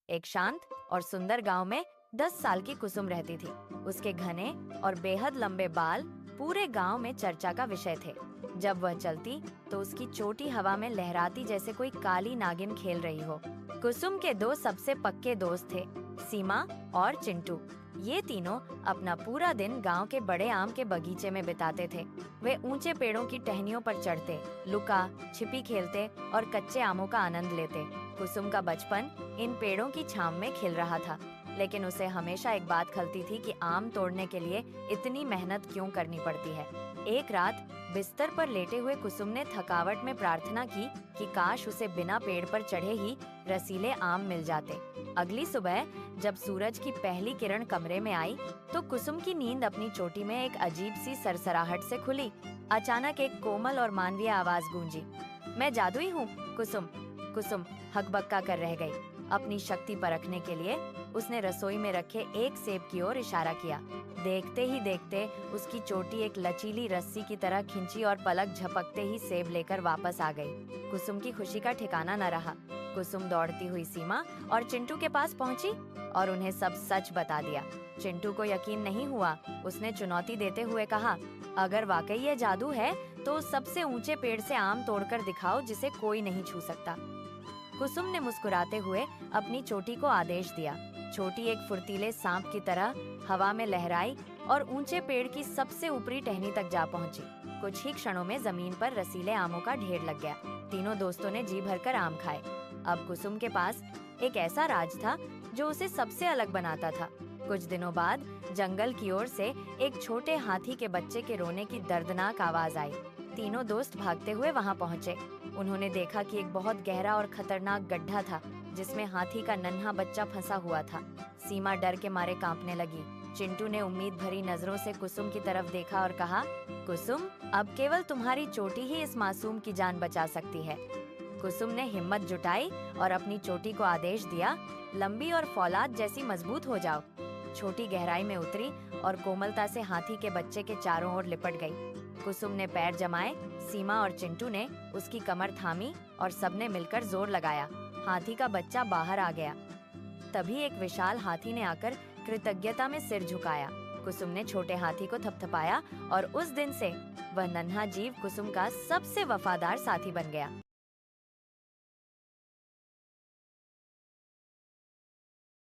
एक शांत और सुंदर गांव में 10 साल की कुसुम रहती थी। उसके घने और बेहद लंबे बाल पूरे गांव में चर्चा का विषय थे। जब वह चलती तो उसकी चोटी हवा में लहराती जैसे कोई काली नागिन खेल रही हो। कुसुम के दो सबसे पक्के दोस्त थे, सीमा और चिंटू। ये तीनों अपना पूरा दिन गांव के बड़े आम के बगीचे में बिताते थे। वे ऊंचे पेड़ों की टहनियों पर चढ़ते, लुका छिपी खेलते और कच्चे आमों का आनंद लेते। कुसुम का बचपन इन पेड़ों की छांव में खिल रहा था, लेकिन उसे हमेशा एक बात खलती थी कि आम तोड़ने के लिए इतनी मेहनत क्यों करनी पड़ती है। एक रात बिस्तर पर लेटे हुए कुसुम ने थकावट में प्रार्थना की कि काश उसे बिना पेड़ पर चढ़े ही रसीले आम मिल जाते। अगली सुबह जब सूरज की पहली किरण कमरे में आई तो कुसुम की नींद अपनी चोटी में एक अजीब सी सरसराहट से खुली। अचानक एक कोमल और मानवीय आवाज गूंजी, मैं जादुई हूँ कुसुम। कुसुम हकबक्का कर रह गई। अपनी शक्ति परखने के लिए उसने रसोई में रखे एक सेब की ओर इशारा किया। देखते ही देखते उसकी चोटी एक लचीली रस्सी की तरह खिंची और पलक झपकते ही सेब लेकर वापस आ गई। कुसुम की खुशी का ठिकाना न रहा। कुसुम दौड़ती हुई सीमा और चिंटू के पास पहुंची और उन्हें सब सच बता दिया। चिंटू को यकीन नहीं हुआ। उसने चुनौती देते हुए कहा, अगर वाकई ये जादू है तो सबसे ऊंचे पेड़ से आम तोड़कर दिखाओ जिसे कोई नहीं छू सकता। कुसुम ने मुस्कुराते हुए अपनी चोटी को आदेश दिया। छोटी एक फुर्तीले सांप की तरह हवा में लहराई और ऊंचे पेड़ की सबसे ऊपरी टहनी तक जा पहुंची। कुछ ही क्षणों में जमीन पर रसीले आमों का ढेर लग गया। तीनों दोस्तों ने जी भरकर आम खाए। अब कुसुम के पास एक ऐसा राज था जो उसे सबसे अलग बनाता था। कुछ दिनों बाद जंगल की ओर से एक छोटे हाथी के बच्चे के रोने की दर्दनाक आवाज आई। तीनों दोस्त भागते हुए वहां पहुंचे। उन्होंने देखा कि एक बहुत गहरा और खतरनाक गड्ढा था जिसमें हाथी का नन्हा बच्चा फंसा हुआ था। सीमा डर के मारे कांपने लगी। चिंटू ने उम्मीद भरी नजरों से कुसुम की तरफ देखा और कहा, कुसुम, अब केवल तुम्हारी चोटी ही इस मासूम की जान बचा सकती है। कुसुम ने हिम्मत जुटाई और अपनी चोटी को आदेश दिया, लंबी और फौलाद जैसी मजबूत हो जाओ। छोटी गहराई में उतरी और कोमलता से हाथी के बच्चे के चारों ओर लिपट गई। कुसुम ने पैर जमाए, सीमा और चिंटू ने उसकी कमर थामी और सबने मिलकर जोर लगाया। हाथी का बच्चा बाहर आ गया। तभी एक विशाल हाथी ने आकर कृतज्ञता में सिर झुकाया। कुसुम ने छोटे हाथी को थपथपाया और उस दिन से वह नन्हा जीव कुसुम का सबसे वफादार साथी बन गया।